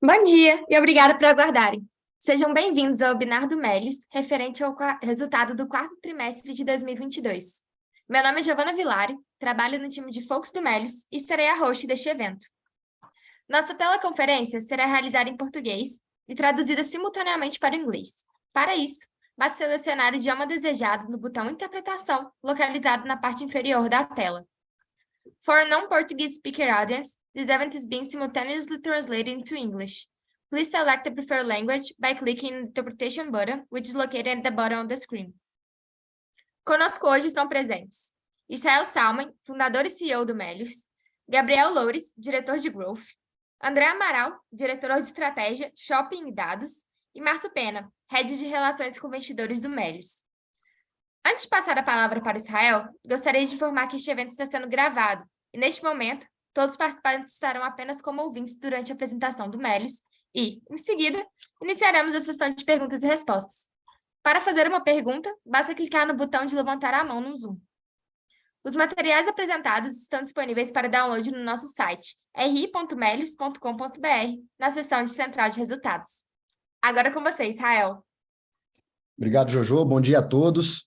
Bom dia e obrigada por aguardarem. Sejam bem-vindos ao webinar do Melius, referente ao resultado do quarto trimestre de 2022. Meu nome é Giovana Vilari, trabalho no time de Focus do Melius e serei a host deste evento. Nossa teleconferência será realizada em português e traduzida simultaneamente para o inglês. Para isso, basta selecionar o idioma desejado no botão Interpretação, localizado na parte inferior da tela. For a non-Portuguese speaker audience, this event is being simultaneously translated into English. Please select the preferred language by clicking the interpretation button, which is located at the bottom of the screen. Conosco hoje estão presentes Israel Salman, fundador e CEO do Melius, Gabriel Loures, diretor de Growth, André Amaral, diretor de Estratégia, Shopping e Dados, e Márcio Pena, head de Relações com Investidores do Melius. Antes de passar a palavra para Israel, gostaria de informar que este evento está sendo gravado e, neste momento, todos os participantes estarão apenas como ouvintes durante a apresentação do Melius e, em seguida, iniciaremos a sessão de perguntas e respostas. Para fazer uma pergunta, basta clicar no botão de levantar a mão no Zoom. Os materiais apresentados estão disponíveis para download no nosso site ri.melius.com.br, na seção de Central de Resultados. Agora com você, Israel. Obrigado, Jojo. Bom dia a todos.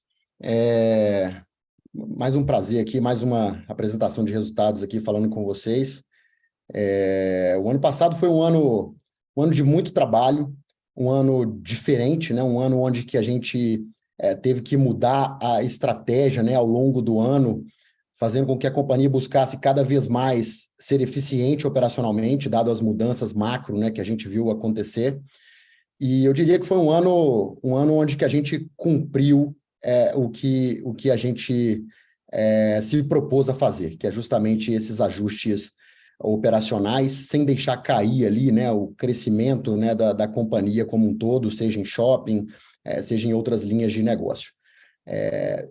Mais um prazer aqui, mais uma apresentação de resultados aqui falando com vocês. O ano passado foi um ano de muito trabalho, um ano diferente, né? Um ano onde que a gente teve que mudar a estratégia, né, ao longo do ano, fazendo com que a companhia buscasse cada vez mais ser eficiente operacionalmente, dado as mudanças macro, né, que a gente viu acontecer. E eu diria que foi um ano onde que a gente cumpriu o que a gente se propôs a fazer, que é justamente esses ajustes operacionais, sem deixar cair ali, né, o crescimento, né, da companhia como um todo, seja em shopping, seja em outras linhas de negócio.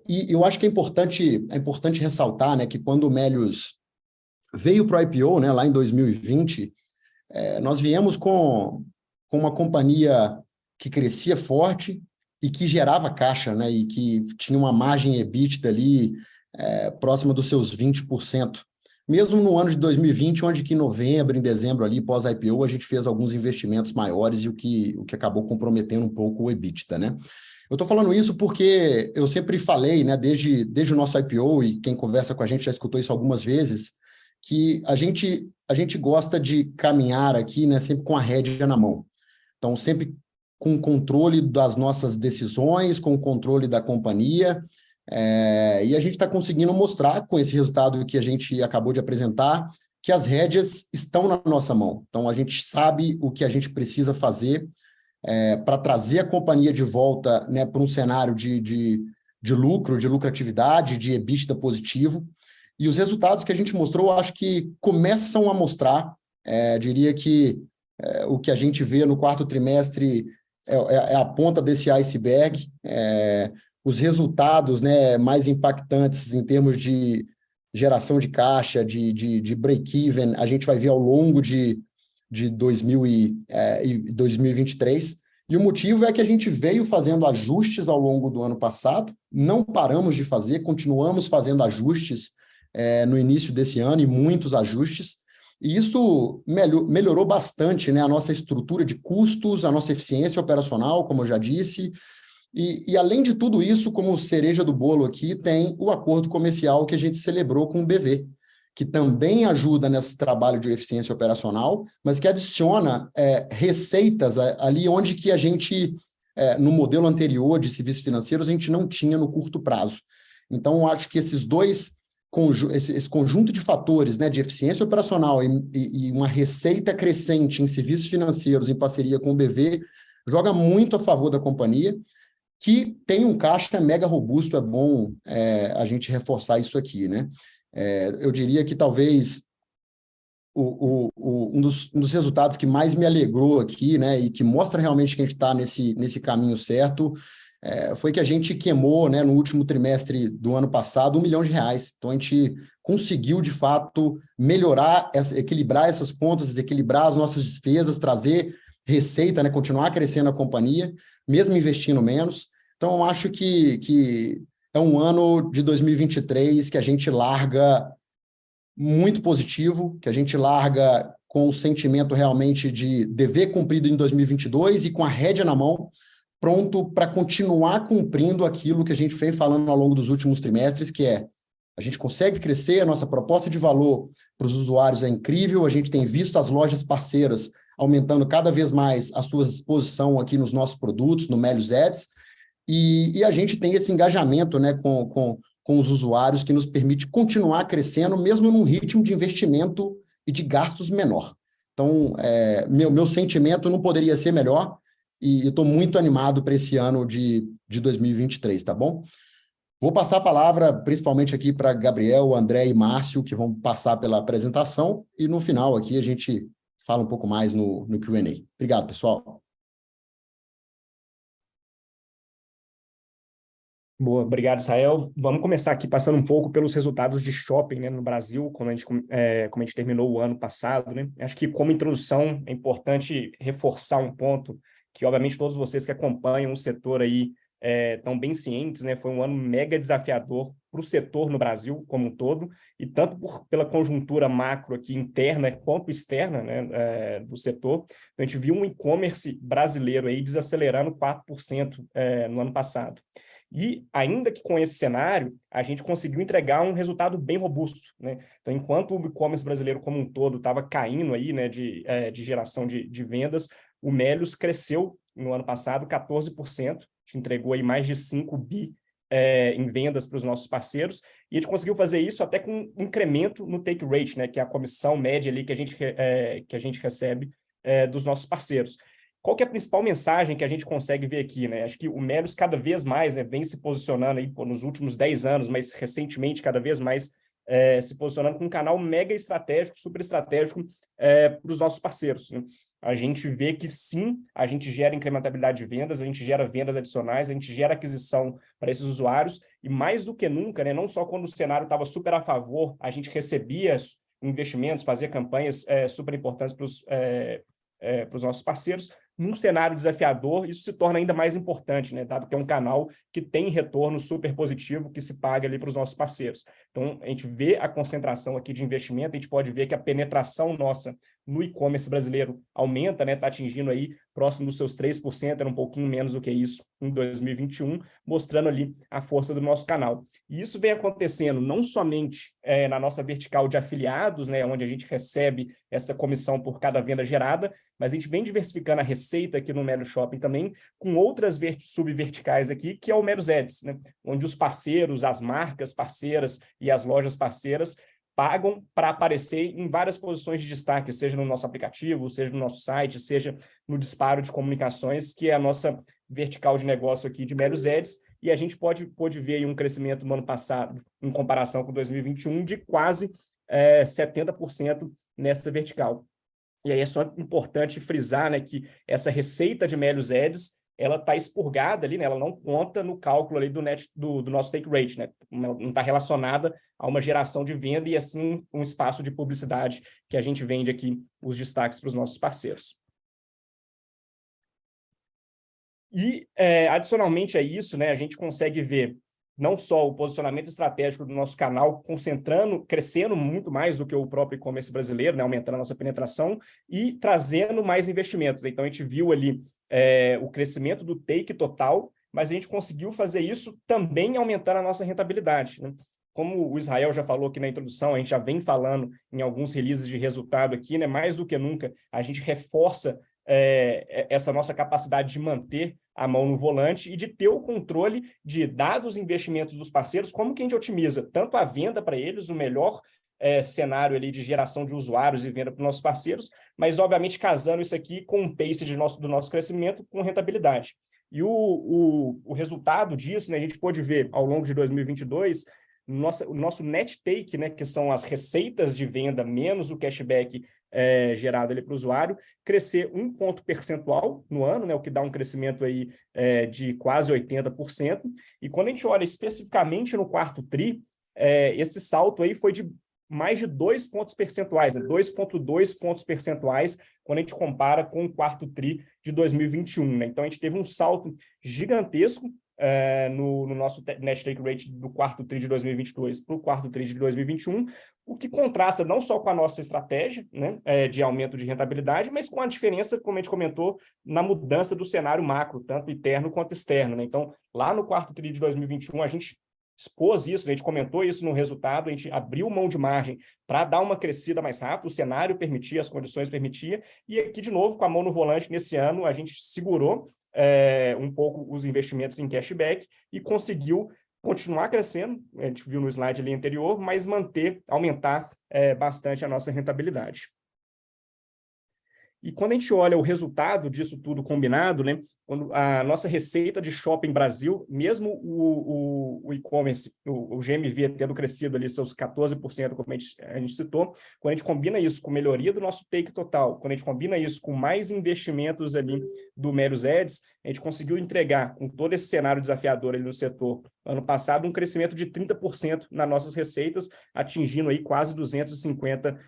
E eu acho que é importante ressaltar, né, que quando o Melius veio para o IPO, né, lá em 2020, nós viemos com uma companhia que crescia forte e que gerava caixa, né, e que tinha uma margem EBITDA ali próxima dos seus 20%. Mesmo no ano de 2020, onde que em novembro, em dezembro, ali, pós-IPO, a gente fez alguns investimentos maiores e o que acabou comprometendo um pouco o EBITDA, né? Eu estou falando isso porque eu sempre falei, né, desde o nosso IPO, e quem conversa com a gente já escutou isso algumas vezes, que a gente gosta de caminhar aqui, né, sempre com a rédea na mão. Então, sempre com o controle das nossas decisões, com o controle da companhia, e a gente está conseguindo mostrar, com esse resultado que a gente acabou de apresentar, que as rédeas estão na nossa mão. Então, a gente sabe o que a gente precisa fazer para trazer a companhia de volta, né, para um cenário de lucro, de lucratividade, de EBITDA positivo. E os resultados que a gente mostrou, acho que começam a mostrar, diria que o que a gente vê no quarto trimestre é a ponta desse iceberg. Os resultados, né, mais impactantes em termos de geração de caixa, de break-even, a gente vai ver ao longo de 2023. E o motivo é que a gente veio fazendo ajustes ao longo do ano passado, não paramos de fazer, continuamos fazendo ajustes no início desse ano, e muitos ajustes, e isso melhorou bastante, né, a nossa estrutura de custos, a nossa eficiência operacional, como eu já disse, e além de tudo isso, como cereja do bolo aqui, tem o acordo comercial que a gente celebrou com o BV, que também ajuda nesse trabalho de eficiência operacional, mas que adiciona receitas ali onde que a gente, no modelo anterior de serviços financeiros, a gente não tinha no curto prazo. Então, eu acho que esse conjunto de fatores, né, de eficiência operacional e uma receita crescente em serviços financeiros em parceria com o BV, joga muito a favor da companhia, que tem um caixa mega robusto. É bom a gente reforçar isso aqui, né? Eu diria que talvez um dos resultados que mais me alegrou aqui, né, e que mostra realmente que a gente está nesse caminho certo, foi que a gente queimou, né, no último trimestre do ano passado, R$1 milhão. Então, a gente conseguiu, de fato, melhorar, equilibrar essas contas, desequilibrar as nossas despesas, trazer receita, né, continuar crescendo a companhia, mesmo investindo menos. Então, eu acho que é um ano de 2023 que a gente larga muito positivo, que a gente larga com o sentimento realmente de dever cumprido em 2022 e com a rédea na mão, pronto para continuar cumprindo aquilo que a gente vem falando ao longo dos últimos trimestres, que é a gente consegue crescer, a nossa proposta de valor para os usuários é incrível, a gente tem visto as lojas parceiras aumentando cada vez mais a sua exposição aqui nos nossos produtos, no Melius Ads, e a gente tem esse engajamento, né, com os usuários que nos permite continuar crescendo, mesmo num ritmo de investimento e de gastos menor. Então, meu sentimento não poderia ser melhor, e eu estou muito animado para esse ano de 2023, tá bom? Vou passar a palavra principalmente aqui para Gabriel, André e Márcio, que vão passar pela apresentação, e no final aqui a gente fala um pouco mais no Q&A. Obrigado, pessoal. Boa, obrigado, Israel. Vamos começar aqui passando um pouco pelos resultados de shopping, né, no Brasil, como a gente terminou o ano passado, né? Acho que, como introdução, é importante reforçar um ponto que, obviamente, todos vocês que acompanham o setor aí estão bem cientes, né? Foi um ano mega desafiador para o setor no Brasil como um todo, e tanto pela conjuntura macro aqui interna quanto externa, né, do setor. Então, a gente viu um e-commerce brasileiro aí desacelerando 4% no ano passado. E, ainda que com esse cenário, a gente conseguiu entregar um resultado bem robusto, né? Então, enquanto o e-commerce brasileiro como um todo estava caindo aí, né, de geração de vendas, o Melius cresceu no ano passado 14%, a gente entregou aí mais de 5 bi em vendas para os nossos parceiros, e a gente conseguiu fazer isso até com um incremento no take rate, né, que é a comissão média ali que a gente recebe dos nossos parceiros. Qual que é a principal mensagem que a gente consegue ver aqui, né? Acho que o Melius cada vez mais, né, vem se posicionando aí, nos últimos 10 anos, mas recentemente cada vez mais se posicionando com um canal mega estratégico, super estratégico para os nossos parceiros, né? A gente vê que sim, a gente gera incrementabilidade de vendas, a gente gera vendas adicionais, a gente gera aquisição para esses usuários, e mais do que nunca, né, não só quando o cenário estava super a favor, a gente recebia investimentos, fazia campanhas super importantes para os nossos parceiros. Num cenário desafiador, isso se torna ainda mais importante, né? Dado que é um canal que tem retorno super positivo que se paga ali para os nossos parceiros. Então, a gente vê a concentração aqui de investimento, a gente pode ver que a penetração nossa no e-commerce brasileiro aumenta, né? Está atingindo aí próximo dos seus 3%, era um pouquinho menos do que isso em 2021, mostrando ali a força do nosso canal. E isso vem acontecendo não somente na nossa vertical de afiliados, né? Onde a gente recebe essa comissão por cada venda gerada, mas a gente vem diversificando a receita aqui no Melius Shopping também, com outras subverticais aqui, que é o Melius Ads, né? Onde os parceiros, as marcas parceiras e as lojas parceiras pagam para aparecer em várias posições de destaque, seja no nosso aplicativo, seja no nosso site, seja no disparo de comunicações, que é a nossa vertical de negócio aqui de Melius Ads, e a gente pode ver aí um crescimento no ano passado, em comparação com 2021, de quase 70% nessa vertical. E aí é só importante frisar, né, que essa receita de Melius Ads, ela está expurgada ali, né, ela não conta no cálculo ali do nosso take rate, né, não está relacionada a uma geração de venda e, assim, um espaço de publicidade que a gente vende aqui os destaques para os nossos parceiros. E, adicionalmente a isso, né, a gente consegue ver não só o posicionamento estratégico do nosso canal crescendo muito mais do que o próprio e-commerce brasileiro, né, aumentando a nossa penetração e trazendo mais investimentos. Então, a gente viu ali o crescimento do take total, mas a gente conseguiu fazer isso também aumentando a nossa rentabilidade, né? Como o Israel já falou aqui na introdução, a gente já vem falando em alguns releases de resultado aqui, né, mais do que nunca, a gente reforça essa nossa capacidade de manter a mão no volante e de ter o controle de dados e investimentos dos parceiros, como que a gente otimiza tanto a venda para eles, o melhor cenário ali de geração de usuários e venda para os nossos parceiros, mas, obviamente, casando isso aqui com um pace do nosso crescimento com rentabilidade. E o resultado disso, né, a gente pôde ver ao longo de 2022, o nosso net take, né, que são as receitas de venda menos o cashback gerado ali para o usuário, crescer 1 ponto percentual no ano, né, o que dá um crescimento aí, de quase 80%. E quando a gente olha especificamente no quarto TRI, esse salto aí foi de mais de 2 pontos percentuais, né, 2,2 pontos percentuais, quando a gente compara com o quarto TRI de 2021. Né? Então, a gente teve um salto gigantesco no nosso net take rate do quarto TRI de 2022 para o quarto TRI de 2021, o que contrasta não só com a nossa estratégia, né, de aumento de rentabilidade, mas com a diferença, como a gente comentou, na mudança do cenário macro, tanto interno quanto externo, né? Então, lá no quarto TRI de 2021, a gente expôs isso, a gente comentou isso no resultado, a gente abriu mão de margem para dar uma crescida mais rápida, o cenário permitia, as condições permitiam, e aqui, de novo, com a mão no volante, nesse ano, a gente segurou um pouco os investimentos em cashback e conseguiu continuar crescendo, a gente viu no slide ali anterior, mas aumentar bastante a nossa rentabilidade. E quando a gente olha o resultado disso tudo combinado, né, quando a nossa receita de shopping Brasil, mesmo o e-commerce, o GMV tendo crescido ali seus 14%, como a gente citou, quando a gente combina isso com melhoria do nosso take total, quando a gente combina isso com mais investimentos ali do Melios Ads, a gente conseguiu entregar, com todo esse cenário desafiador ali no setor, ano passado, um crescimento de 30% nas nossas receitas, atingindo aí quase 250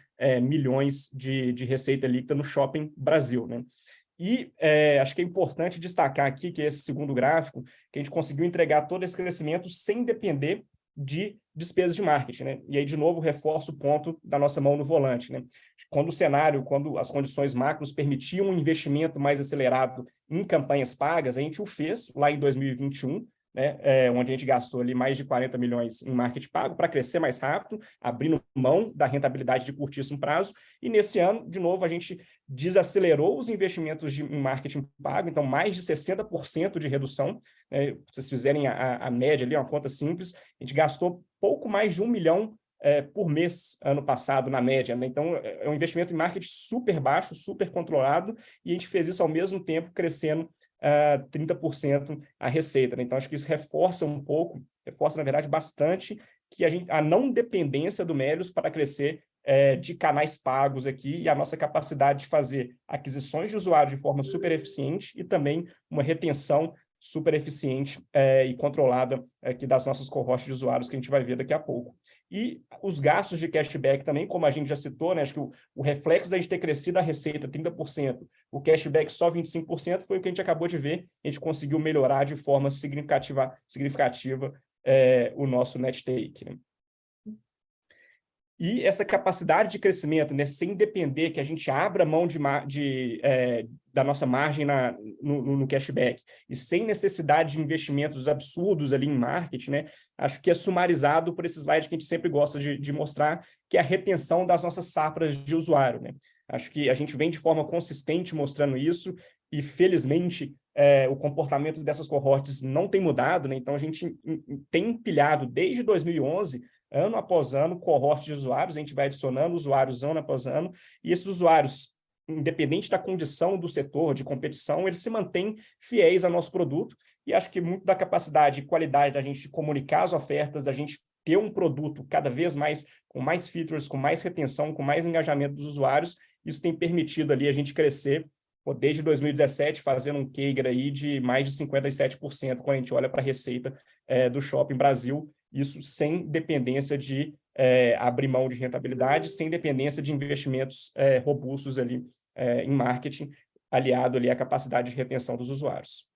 milhões de receita líquida no Shopping Brasil, né? E acho que é importante destacar aqui que esse segundo gráfico, que a gente conseguiu entregar todo esse crescimento sem depender de despesas de marketing, né? E aí, de novo, reforço o ponto da nossa mão no volante, né? Quando as condições macros permitiam um investimento mais acelerado em campanhas pagas, a gente o fez lá em 2021, né, onde a gente gastou ali mais de 40 milhões em marketing pago para crescer mais rápido, abrindo mão da rentabilidade de curtíssimo prazo. E nesse ano, de novo, a gente desacelerou os investimentos em marketing pago, então mais de 60% de redução. Se vocês fizerem a média ali, uma conta simples, a gente gastou pouco mais de 1 milhão por mês ano passado, na média, né? Então, é um investimento em marketing super baixo, super controlado, e a gente fez isso ao mesmo tempo crescendo 30% a receita, né? Então, acho que isso reforça, na verdade, bastante a não dependência do Melios para crescer de canais pagos aqui e a nossa capacidade de fazer aquisições de usuários de forma super eficiente e também uma retenção super eficiente e controlada aqui das nossas cohortes de usuários que a gente vai ver daqui a pouco. E os gastos de cashback também, como a gente já citou, né? Acho que o reflexo da gente ter crescido a receita 30%, o cashback só 25%, foi o que a gente acabou de ver, a gente conseguiu melhorar de forma significativa o nosso net take, né? E essa capacidade de crescimento, né, sem depender que a gente abra mão da nossa margem no cashback e sem necessidade de investimentos absurdos ali em marketing, né, acho que é sumarizado por esse slide que a gente sempre gosta de mostrar, que é a retenção das nossas safras de usuário, né? Acho que a gente vem de forma consistente mostrando isso e, felizmente, o comportamento dessas cohortes não tem mudado, né? Então, a gente tem empilhado desde 2011, ano após ano, cohorte de usuários, a gente vai adicionando usuários ano após ano, e esses usuários, independente da condição do setor de competição, eles se mantêm fiéis ao nosso produto, e acho que muito da capacidade e qualidade da gente comunicar as ofertas, da gente ter um produto cada vez mais, com mais features, com mais retenção, com mais engajamento dos usuários, isso tem permitido ali a gente crescer, desde 2017, fazendo um CAGR aí de mais de 57%, quando a gente olha para a receita do Shopping Brasil, isso sem dependência de abrir mão de rentabilidade, sem dependência de investimentos robustos ali em marketing, aliado ali à capacidade de retenção dos usuários.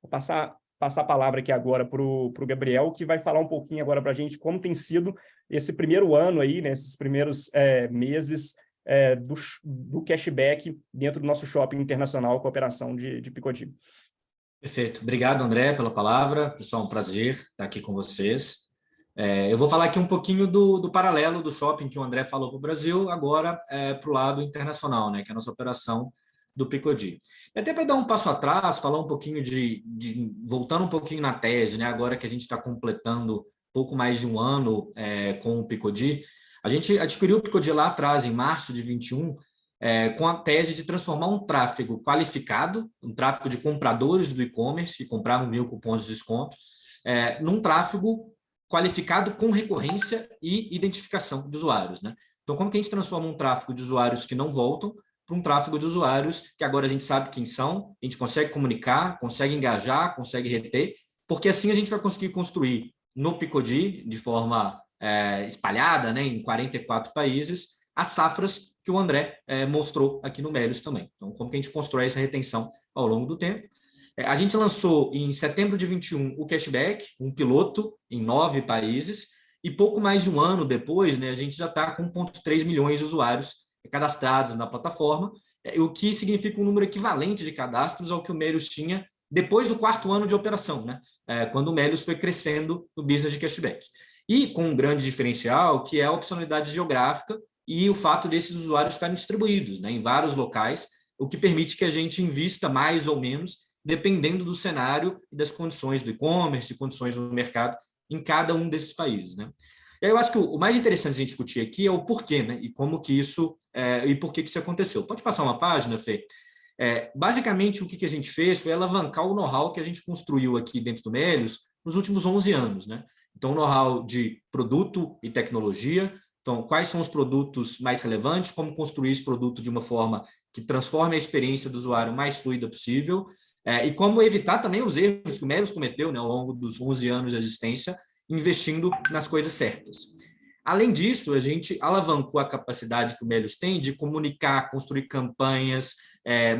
Vou passar a palavra aqui agora para o Gabriel, que vai falar um pouquinho agora para a gente como tem sido esse primeiro ano aí, né, esses primeiros meses do cashback dentro do nosso shopping internacional com a operação de Picodi. Perfeito. Obrigado, André, pela palavra. Pessoal, um prazer estar aqui com vocês. Eu vou falar aqui um pouquinho do paralelo do shopping que o André falou para o Brasil, agora para o lado internacional, né, que é a nossa operação do Picodi. E até para dar um passo atrás, falar um pouquinho voltando um pouquinho na tese, né, agora que a gente está completando pouco mais de um ano com o Picodi, a gente adquiriu o Picodi lá atrás, em março de 21, com a tese de transformar um tráfego qualificado, um tráfego de compradores do e-commerce, que compravam 1.000 cupons de desconto, num tráfego qualificado com recorrência e identificação de usuários, né? Então, como que a gente transforma um tráfego de usuários que não voltam para um tráfego de usuários que agora a gente sabe quem são, a gente consegue comunicar, consegue engajar, consegue reter, porque assim a gente vai conseguir construir no Picodi, de forma espalhada, né, em 44 países, as safras que o André mostrou aqui no Melios também. Então, como que a gente constrói essa retenção ao longo do tempo? A gente lançou em setembro de 21 o cashback, um piloto em 9 países, e pouco mais de um ano depois, né, a gente já está com 1,3 milhões de usuários cadastrados na plataforma, o que significa um número equivalente de cadastros ao que o Melius tinha depois do 4º ano de operação, né, quando o Melius foi crescendo no business de cashback. E com um grande diferencial, que é a opcionalidade geográfica e o fato desses usuários estarem distribuídos, né, em vários locais, o que permite que a gente invista mais ou menos, dependendo do cenário e das condições do e-commerce, condições do mercado em cada um desses países, né? E aí eu acho que o mais interessante a gente discutir aqui é o porquê, né? E como que isso e por que isso aconteceu. Pode passar uma página, Fê? Basicamente, o que a gente fez foi alavancar o know-how que a gente construiu aqui dentro do Melius nos últimos 11 anos, né? Então, know-how de produto e tecnologia. Então, quais são os produtos mais relevantes, como construir esse produto de uma forma que transforme a experiência do usuário mais fluida possível, e como evitar também os erros que o Melius cometeu, né, ao longo dos 11 anos de existência, investindo nas coisas certas. Além disso, a gente alavancou a capacidade que o Melius tem de comunicar, construir campanhas,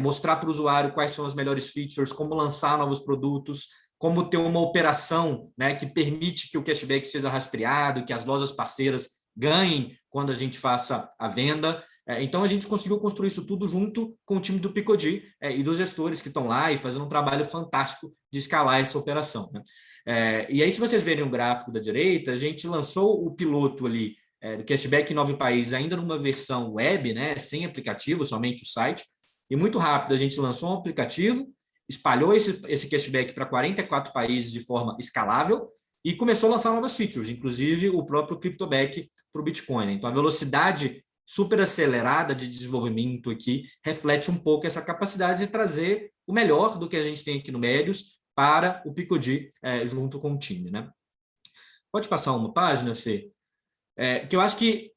mostrar para o usuário quais são as melhores features, como lançar novos produtos, como ter uma operação, né, que permite que o cashback seja rastreado, que as lojas parceiras ganhem quando a gente faça a venda. Então, a gente conseguiu construir isso tudo junto com o time do Picodi e dos gestores que estão lá e fazendo um trabalho fantástico de escalar essa operação, né? E aí, se vocês verem o gráfico da direita, a gente lançou o piloto ali do cashback em 9 países, ainda numa versão web, né, sem aplicativo, somente o site, e muito rápido a gente lançou um aplicativo, espalhou esse cashback para 44 países de forma escalável, e começou a lançar novas features, inclusive o próprio CryptoBack para o Bitcoin. Então, a velocidade super acelerada de desenvolvimento aqui reflete um pouco essa capacidade de trazer o melhor do que a gente tem aqui no Melius para o Picodi junto com o time, né? Pode passar uma página, Fê? Que eu acho que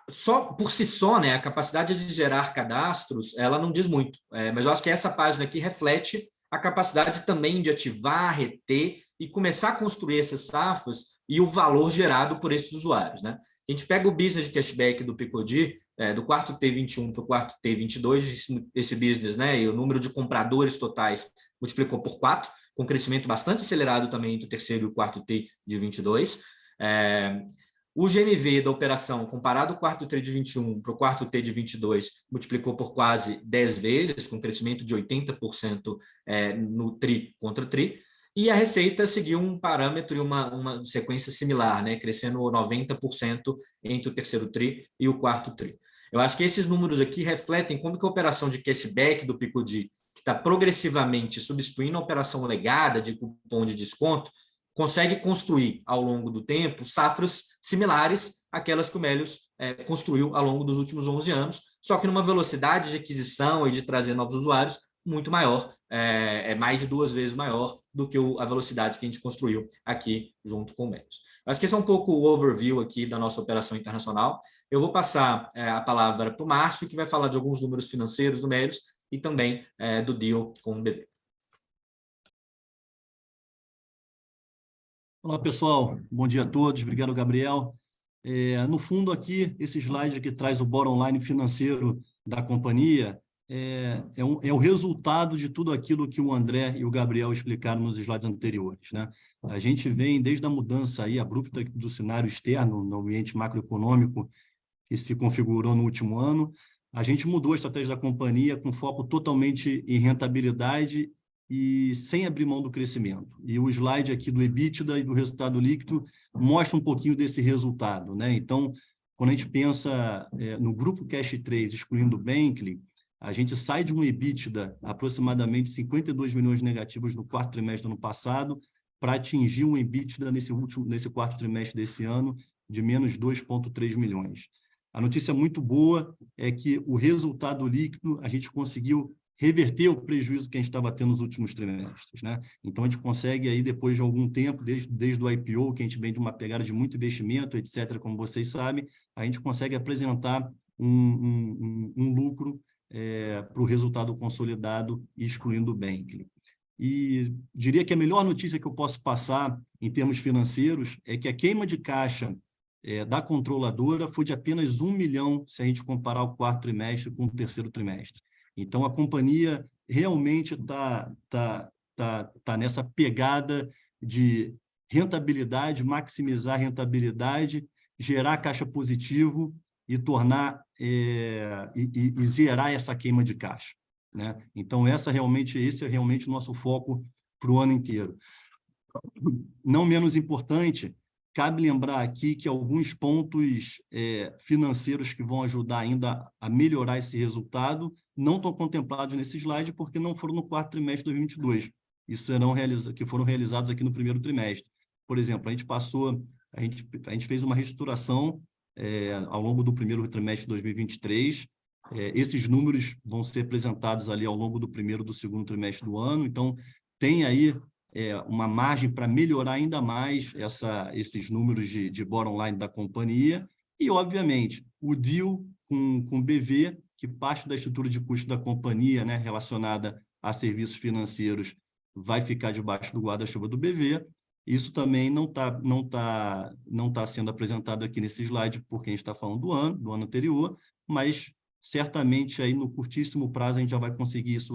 só por si só, né, a capacidade de gerar cadastros, ela não diz muito, mas eu acho que essa página aqui reflete a capacidade também de ativar, reter e começar a construir essas safras e o valor gerado por esses usuários, né? A gente pega o business de cashback do Picodi, do quarto T21 para o quarto T22, esse business, né, e o número de compradores totais multiplicou por 4, com crescimento bastante acelerado também entre o terceiro e o quarto T de 22. O GMV da operação, comparado ao quarto T de 21 para o quarto T de 22, multiplicou por quase 10 vezes, com crescimento de 80% no TRI contra TRI, e a receita seguiu um parâmetro e uma sequência similar, né, crescendo 90% entre o terceiro TRI e o quarto TRI. Eu acho que esses números aqui refletem como que a operação de cashback do Picodi, que está progressivamente substituindo a operação legada de cupom de desconto, consegue construir ao longo do tempo safras similares àquelas que o Melius construiu ao longo dos últimos 11 anos, só que numa velocidade de aquisição e de trazer novos usuários muito maior, mais de 2 vezes maior do que a velocidade que a gente construiu aqui junto com o Melius. Acho que esse é um pouco o overview aqui da nossa operação internacional. Eu vou passar a palavra para o Márcio, que vai falar de alguns números financeiros do Melius e também do deal com o BV. Olá, pessoal. Bom dia a todos. Obrigado, Gabriel. No fundo, aqui, esse slide que traz o bottom line financeiro da companhia é o resultado de tudo aquilo que o André e o Gabriel explicaram nos slides anteriores, né? A gente vem desde a mudança aí abrupta do cenário externo, no ambiente macroeconômico que se configurou no último ano. A gente mudou a estratégia da companhia com foco totalmente em rentabilidade e sem abrir mão do crescimento. E o slide aqui do EBITDA e do resultado líquido mostra um pouquinho desse resultado, né? Então, quando a gente pensa no grupo Cash 3, excluindo o Bankly, a gente sai de um EBITDA aproximadamente 52 milhões negativos no quarto trimestre do ano passado para atingir um EBITDA nesse quarto trimestre desse ano de menos 2,3 milhões. A notícia muito boa é que o resultado líquido a gente conseguiu reverter o prejuízo que a gente estava tendo nos últimos trimestres, né? Então, a gente consegue aí, depois de algum tempo, desde o IPO, que a gente vem de uma pegada de muito investimento, etc., como vocês sabem, a gente consegue apresentar um lucro para o resultado consolidado, excluindo o Bankly. E diria que a melhor notícia que eu posso passar em termos financeiros é que a queima de caixa da controladora foi de apenas 1 milhão, se a gente comparar o quarto trimestre com o terceiro trimestre. Então, a companhia realmente está tá nessa pegada de rentabilidade, maximizar a rentabilidade, gerar caixa positivo e tornar e zerar essa queima de caixa, né? Então, esse é realmente o nosso foco para o ano inteiro. Não menos importante, cabe lembrar aqui que alguns pontos financeiros que vão ajudar ainda a melhorar esse resultado não estão contemplados nesse slide porque não foram no quarto trimestre de 2022 e que foram realizados aqui no primeiro trimestre. Por exemplo, a gente fez uma reestruturação ao longo do primeiro trimestre de 2023. Esses números vão ser apresentados ali ao longo do primeiro e do segundo trimestre do ano. Então, tem aí uma margem para melhorar ainda mais esses números de bottom line da companhia. E, obviamente, o deal com o BV, que parte da estrutura de custo da companhia, né, relacionada a serviços financeiros, vai ficar debaixo do guarda-chuva do BV. Isso também não tá sendo apresentado aqui nesse slide, porque a gente está falando do ano anterior, mas certamente aí no curtíssimo prazo a gente já vai conseguir isso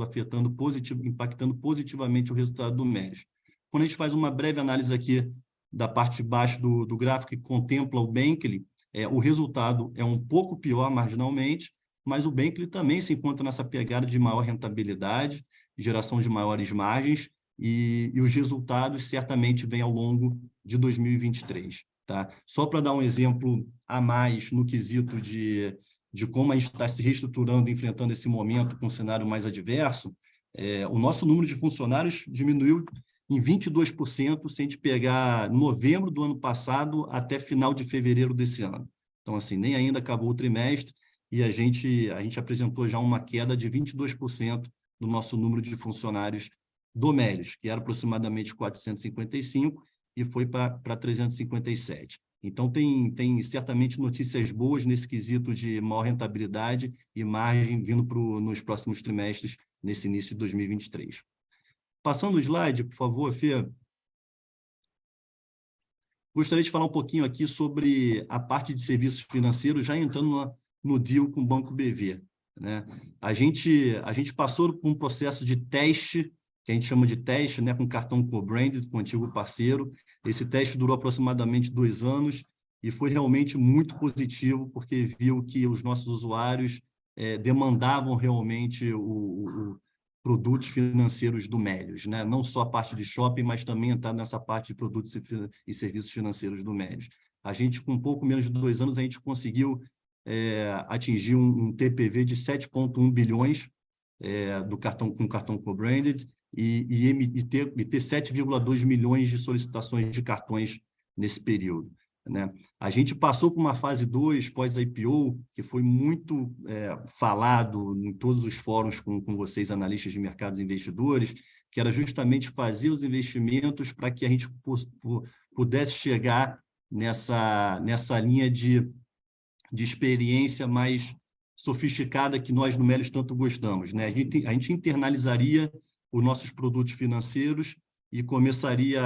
impactando positivamente o resultado do Melius. Quando a gente faz uma breve análise aqui da parte de baixo do gráfico que contempla o Benkele, o resultado é um pouco pior marginalmente, mas o Benkele também se encontra nessa pegada de maior rentabilidade, geração de maiores margens, e os resultados certamente vêm ao longo de 2023. Tá? Só para dar um exemplo a mais no quesito de como a gente está se reestruturando, enfrentando esse momento com um cenário mais adverso, o nosso número de funcionários diminuiu em 22% se a gente pegar novembro do ano passado até final de fevereiro desse ano. Então, assim, nem ainda acabou o trimestre e a gente apresentou já uma queda de 22% do nosso número de funcionários do Melius, que era aproximadamente 455 e foi para 357. Então, tem certamente notícias boas nesse quesito de maior rentabilidade e margem vindo nos próximos trimestres, nesse início de 2023. Passando o slide, por favor, Fê. Gostaria de falar um pouquinho aqui sobre a parte de serviços financeiros, já entrando no deal com o Banco BV, né? A gente passou por um processo de teste, que a gente chama de teste, né, com cartão co-branded, com o antigo parceiro. Esse teste durou aproximadamente 2 anos e foi realmente muito positivo, porque viu que os nossos usuários demandavam realmente produtos financeiros do Melius, né? Não só a parte de shopping, mas também entrar nessa parte de produtos e serviços financeiros do Melius. A gente, com um pouco menos de 2 anos, a gente conseguiu atingir um TPV de 7,1 bilhões com cartão co-branded, e ter 7,2 milhões de solicitações de cartões nesse período, né? A gente passou por uma fase 2, pós-IPO, que foi muito falado em todos os fóruns com vocês, analistas de mercados e investidores, que era justamente fazer os investimentos para que a gente pudesse chegar nessa linha de experiência mais sofisticada que nós no Melius tanto gostamos, né? A gente internalizaria os nossos produtos financeiros e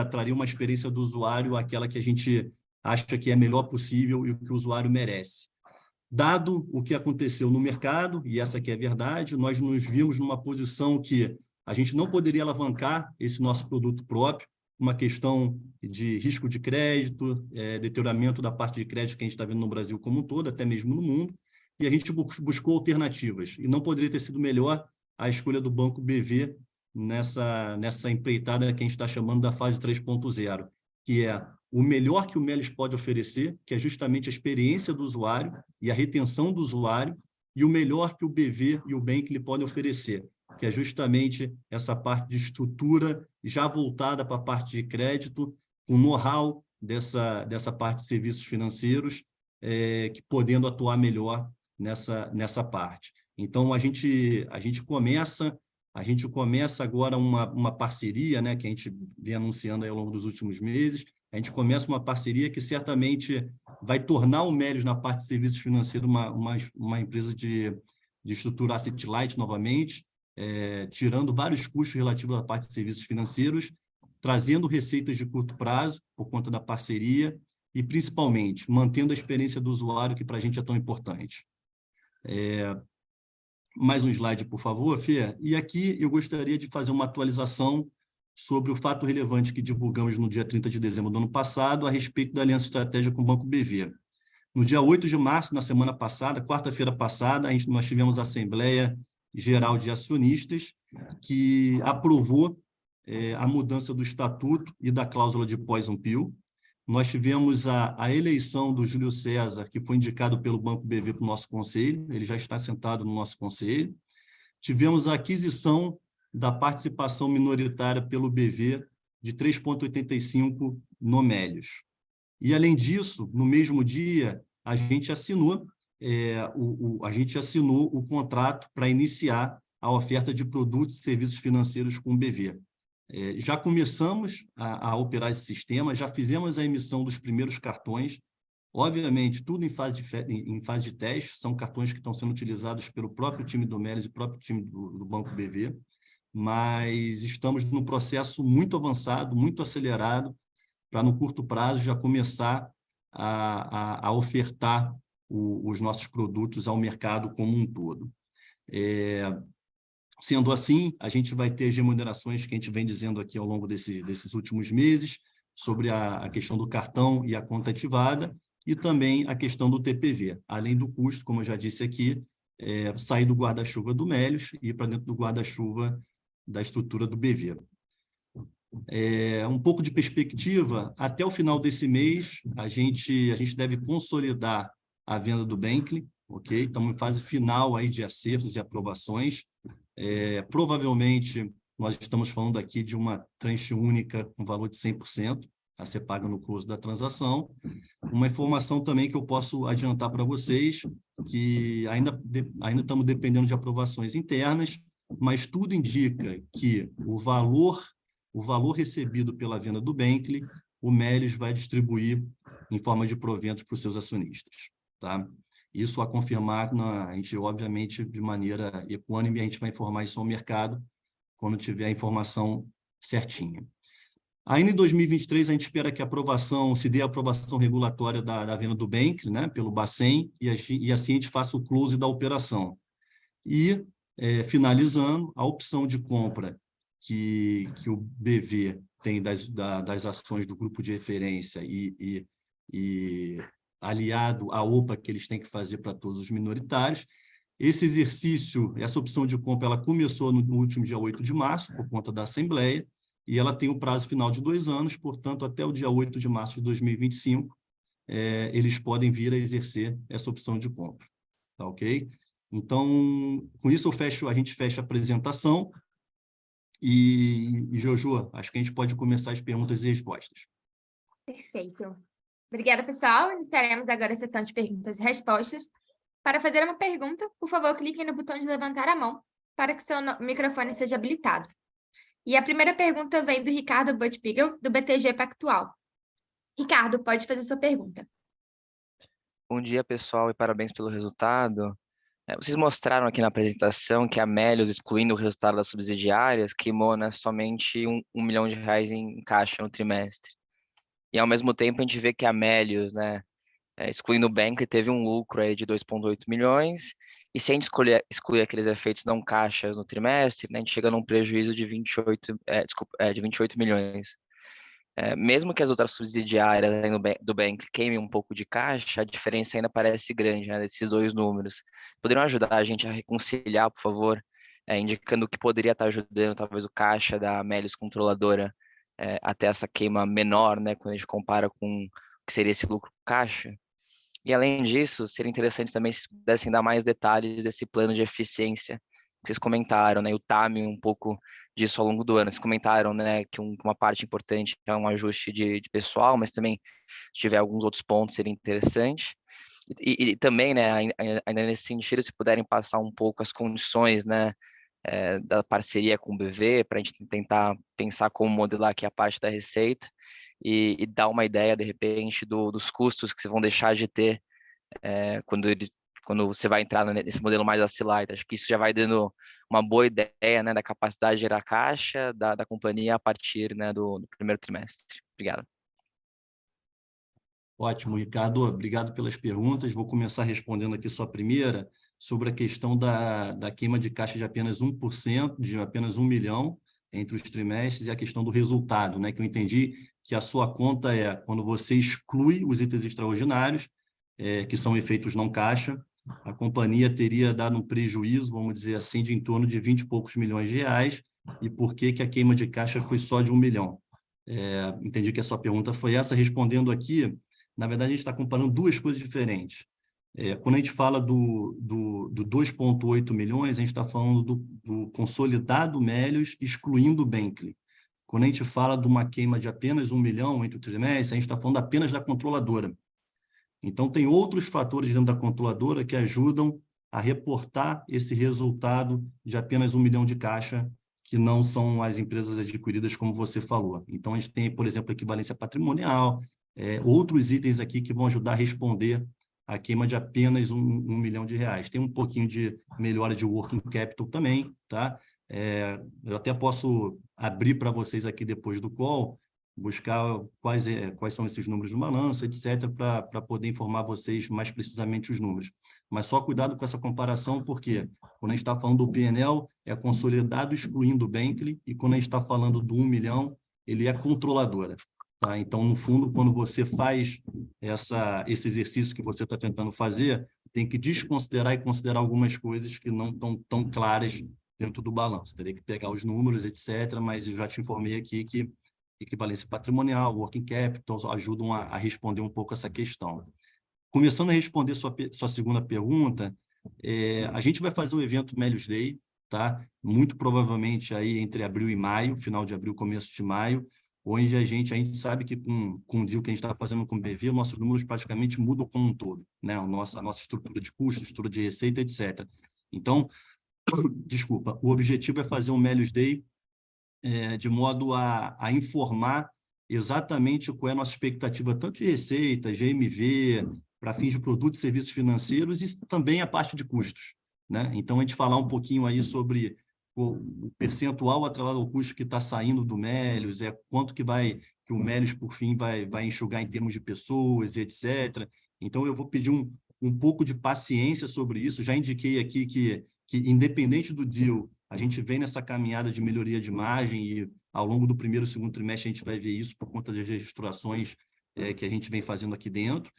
traria uma experiência do usuário, aquela que a gente acha que é a melhor possível e o que o usuário merece. Dado o que aconteceu no mercado, e essa aqui é a verdade, nós nos vimos numa posição que a gente não poderia alavancar esse nosso produto próprio, uma questão de risco de crédito, deterioramento da parte de crédito que a gente está vendo no Brasil como um todo, até mesmo no mundo, e a gente buscou alternativas. E não poderia ter sido melhor a escolha do Banco BV nessa empreitada que a gente está chamando da fase 3.0, que é o melhor que o Melius pode oferecer, que é justamente a experiência do usuário e a retenção do usuário, e o melhor que o BV e o Benkele podem oferecer, que é justamente essa parte de estrutura já voltada para a parte de crédito, com know-how dessa parte de serviços financeiros, que podendo atuar melhor nessa parte. Então, a gente começa agora uma parceria, né, que a gente vem anunciando aí ao longo dos últimos meses. A gente começa uma parceria que certamente vai tornar o Melius, na parte de serviços financeiros, uma empresa de estrutura asset light novamente, tirando vários custos relativos à parte de serviços financeiros, trazendo receitas de curto prazo por conta da parceria e, principalmente, mantendo a experiência do usuário, que para a gente é tão importante. Mais um slide, por favor, Fê. E aqui eu gostaria de fazer uma atualização sobre o fato relevante que divulgamos no dia 30 de dezembro do ano passado a respeito da aliança estratégica com o Banco BV. No dia 8 de março, na semana passada, quarta-feira passada, nós tivemos a Assembleia Geral de Acionistas, que aprovou a mudança do estatuto e da cláusula de poison pill. Nós tivemos a eleição do Júlio César, que foi indicado pelo Banco BV para o nosso conselho, ele já está sentado no nosso conselho. Tivemos a aquisição da participação minoritária pelo BV de 3,85 no Melius. E, além disso, no mesmo dia, a gente assinou o contrato para iniciar a oferta de produtos e serviços financeiros com o BV. Já começamos a operar esse sistema, já fizemos a emissão dos primeiros cartões, obviamente, tudo em fase de teste, são cartões que estão sendo utilizados pelo próprio time do Melius e próprio time do Banco BV, mas estamos num processo muito avançado, muito acelerado, para, no curto prazo, já começar a ofertar os nossos produtos ao mercado como um todo. Sendo assim, a gente vai ter as remunerações que a gente vem dizendo aqui ao longo desses últimos meses, sobre a questão do cartão e a conta ativada, e também a questão do TPV, além do custo, como eu já disse aqui, sair do guarda-chuva do Melius e ir para dentro do guarda-chuva da estrutura do BV. Um pouco de perspectiva, até o final desse mês, a gente deve consolidar a venda do Bankly, ok? Estamos em fase final aí de acertos e aprovações. Provavelmente, nós estamos falando aqui de uma tranche única com valor de 100%, a ser paga no curso da transação. Uma informação também que eu posso adiantar para vocês, que ainda estamos dependendo de aprovações internas, mas tudo indica que o valor recebido pela venda do Bankly, o Melius vai distribuir em forma de proventos para os seus acionistas. Tá? Isso a confirmar, a gente, obviamente, de maneira equânime, a gente vai informar isso ao mercado quando tiver a informação certinha. Ainda em 2023, a gente espera que se dê a aprovação regulatória da venda do Bankly, né, pelo Bacen, e assim a gente faça o close da operação. E, finalizando, a opção de compra que o BV tem das ações do grupo de referência e aliado à OPA que eles têm que fazer para todos os minoritários. Esse exercício, essa opção de compra, ela começou no último dia 8 de março, por conta da Assembleia, e ela tem o prazo final de 2 anos, portanto, até o dia 8 de março de 2025, eles podem vir a exercer essa opção de compra. Tá ok? Então, com isso a gente fecha a apresentação. E Jojo, acho que a gente pode começar as perguntas e respostas. Perfeito. Obrigada, pessoal. Iniciaremos agora a sessão de perguntas e respostas. Para fazer uma pergunta, por favor, clique no botão de levantar a mão para que seu microfone seja habilitado. E a primeira pergunta vem do Ricardo Buttpigel, do BTG Pactual. Ricardo, pode fazer sua pergunta. Bom dia, pessoal, e parabéns pelo resultado. Vocês mostraram aqui na apresentação que a Melius, excluindo o resultado das subsidiárias, queimou, né, somente R$ 1 milhão em caixa no trimestre. E, ao mesmo tempo, a gente vê que a Melius, né, excluindo o Bankly, teve um lucro aí de 2,8 milhões, e se a gente excluir aqueles efeitos não caixas no trimestre, né, a gente chega num prejuízo de 28 milhões. Mesmo que as outras subsidiárias do Bankly queimem um pouco de caixa, a diferença ainda parece grande, né, desses dois números. Poderiam ajudar a gente a reconciliar, por favor, indicando o que poderia estar ajudando, talvez, o caixa da Melius controladora até essa queima menor, né, quando a gente compara com o que seria esse lucro caixa? E, além disso, seria interessante também se pudessem dar mais detalhes desse plano de eficiência que vocês comentaram, né, e o timing um pouco disso ao longo do ano. Vocês comentaram, né, que uma parte importante é um ajuste de pessoal, mas também, se tiver alguns outros pontos, seria interessante. E também, né, ainda nesse sentido, se puderem passar um pouco as condições, né, da parceria com o BV, para a gente tentar pensar como modelar aqui a parte da receita e dar uma ideia, de repente, dos custos que vocês vão deixar de ter quando você vai entrar nesse modelo mais asset-light. Acho que isso já vai dando uma boa ideia, né, da capacidade de gerar caixa da companhia a partir, né, do primeiro trimestre. Obrigado. Ótimo, Ricardo. Obrigado pelas perguntas. Vou começar respondendo aqui só a primeira, sobre a questão da queima de caixa de apenas 1%, de apenas 1 milhão. entre os trimestres e a questão do resultado, né? Que eu entendi que a sua conta é quando você exclui os itens extraordinários, que são efeitos não caixa, a companhia teria dado um prejuízo, vamos dizer assim, de em torno de 20 e poucos milhões de reais, e por que a queima de caixa foi só de 1 milhão? Entendi que a sua pergunta foi essa. Respondendo aqui, na verdade, a gente está comparando duas coisas diferentes. Quando a gente fala do 2,8 milhões, a gente está falando do consolidado Melius, excluindo o Bentley. Quando a gente fala de uma queima de apenas 1 milhão entre o trimestre, a gente está falando apenas da controladora. Então, tem outros fatores dentro da controladora que ajudam a reportar esse resultado de apenas 1 milhão de caixa, que não são as empresas adquiridas, como você falou. Então, a gente tem, por exemplo, equivalência patrimonial, outros itens aqui que vão ajudar a responder a queima de apenas 1 milhão de reais. Tem um pouquinho de melhora de working capital também, tá? Eu até posso abrir para vocês aqui depois do call, buscar quais são esses números no balanço, etc., para poder informar vocês mais precisamente os números. Mas só cuidado com essa comparação, porque quando a gente está falando do P&L, é consolidado excluindo o Bentley, e quando a gente está falando do 1 milhão, ele é controladora. Tá? Então, no fundo, quando você faz esse exercício que você está tentando fazer, tem que desconsiderar e considerar algumas coisas que não estão tão claras dentro do balanço. Teria que pegar os números, etc., mas eu já te informei aqui que equivalência patrimonial, working capital, ajudam a responder um pouco essa questão. Começando a responder sua segunda pergunta, a gente vai fazer um evento Melius Day, tá? Muito provavelmente aí entre abril e maio, final de abril, começo de maio, onde a gente sabe que com o deal que a gente está fazendo com o BV, nossos números praticamente mudam como um todo, né? A nossa estrutura de custo, estrutura de receita, etc. Então, desculpa, o objetivo é fazer um Melius Day de modo a informar exatamente qual é a nossa expectativa, tanto de receita, GMV, para fins de produtos e serviços financeiros, e também a parte de custos, né? Então, a gente falar um pouquinho aí sobre o percentual atrelado ao custo que está saindo do Melius, quanto que o Melius, por fim, vai enxugar em termos de pessoas, etc. Então, eu vou pedir um pouco de paciência sobre isso. Já indiquei aqui que independente do deal, a gente vem nessa caminhada de melhoria de margem e, ao longo do primeiro e segundo trimestre, a gente vai ver isso por conta das reestruturações que a gente vem fazendo aqui dentro.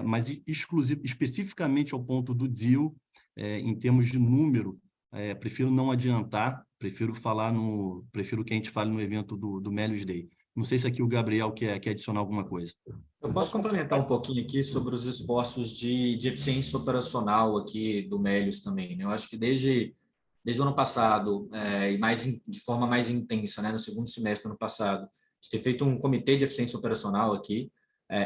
Mas, especificamente ao ponto do deal, em termos de número, prefiro não adiantar, prefiro que a gente fale no evento do Melius Day. Não sei se aqui o Gabriel quer adicionar alguma coisa. Eu posso complementar um pouquinho aqui sobre os esforços de eficiência operacional aqui do Melius também, né? Eu acho que desde o ano passado, e de forma mais intensa, né, no segundo semestre do ano passado, a gente tem feito um comitê de eficiência operacional aqui,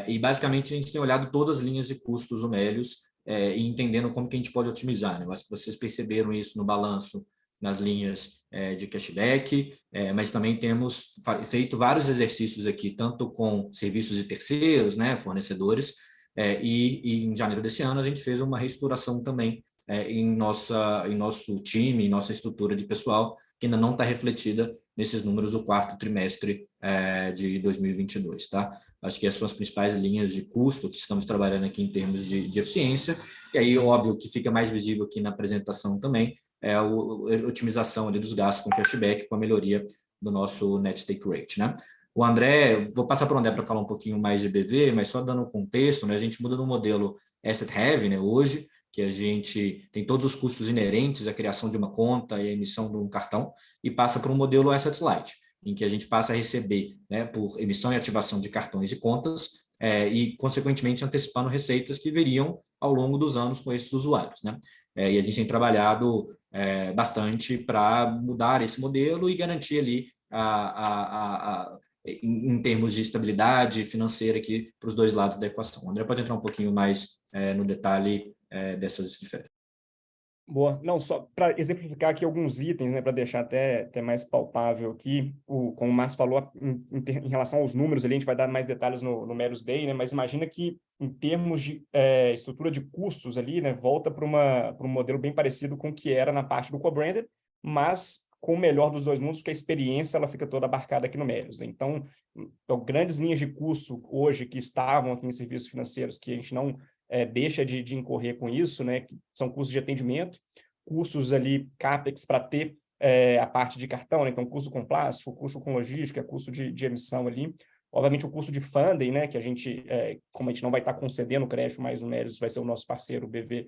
e basicamente a gente tem olhado todas as linhas de custos do Melius e entendendo como que a gente pode otimizar, né? Eu acho que vocês perceberam isso no balanço, nas linhas de cashback, mas também temos feito vários exercícios aqui, tanto com serviços de terceiros, né, fornecedores, e em janeiro desse ano a gente fez uma reestruturação também em nosso time, em nossa estrutura de pessoal, que ainda não está refletida nesses números do quarto trimestre de 2022, tá? Acho que essas são as principais linhas de custo que estamos trabalhando aqui em termos de eficiência, e aí, óbvio, que fica mais visível aqui na apresentação também, a otimização ali dos gastos com cashback, com a melhoria do nosso net take rate, né? O André, vou passar para o André para falar um pouquinho mais de BV, mas só dando um contexto, né? A gente muda do modelo asset heavy, né, hoje, que a gente tem todos os custos inerentes à criação de uma conta e à emissão de um cartão, e passa para um modelo asset light, em que a gente passa a receber, né, por emissão e ativação de cartões e contas, e, consequentemente, antecipando receitas que viriam ao longo dos anos com esses usuários, né? E a gente tem trabalhado bastante para mudar esse modelo e garantir ali em termos de estabilidade financeira aqui para os dois lados da equação. O André pode entrar um pouquinho mais no detalhe dessas diferenças. Boa. Não, só para exemplificar aqui alguns itens, né, para deixar até mais palpável aqui, como o Márcio falou, em relação aos números, ali, a gente vai dar mais detalhes no Melius Day, né, mas imagina que, em termos de estrutura de custos ali, né, volta para um modelo bem parecido com o que era na parte do co-branded, mas com o melhor dos dois mundos, porque a experiência ela fica toda abarcada aqui no Melius, né? Então, grandes linhas de custo hoje que estavam aqui em serviços financeiros, que a gente não deixa de incorrer com isso, né, que são custos de atendimento, custos ali, CAPEX, para ter a parte de cartão, né? Então, custo com plástico, custo com logística, custo de emissão ali. Obviamente, o custo de funding, né? Que a gente, como a gente não vai estar concedendo crédito, mas o Melius vai ser o nosso parceiro, o BV,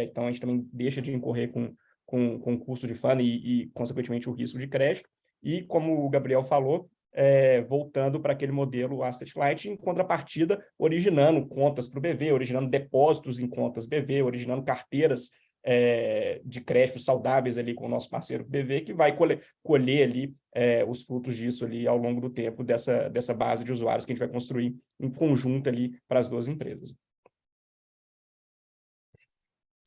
então a gente também deixa de incorrer com o custo de funding e, consequentemente, o risco de crédito. E, como o Gabriel falou, voltando para aquele modelo asset light, em contrapartida, originando contas para o BV, originando depósitos em contas BV, originando carteiras de crédito saudáveis ali com o nosso parceiro BV, que vai colher ali os frutos disso ali ao longo do tempo, dessa base de usuários que a gente vai construir em conjunto ali para as duas empresas.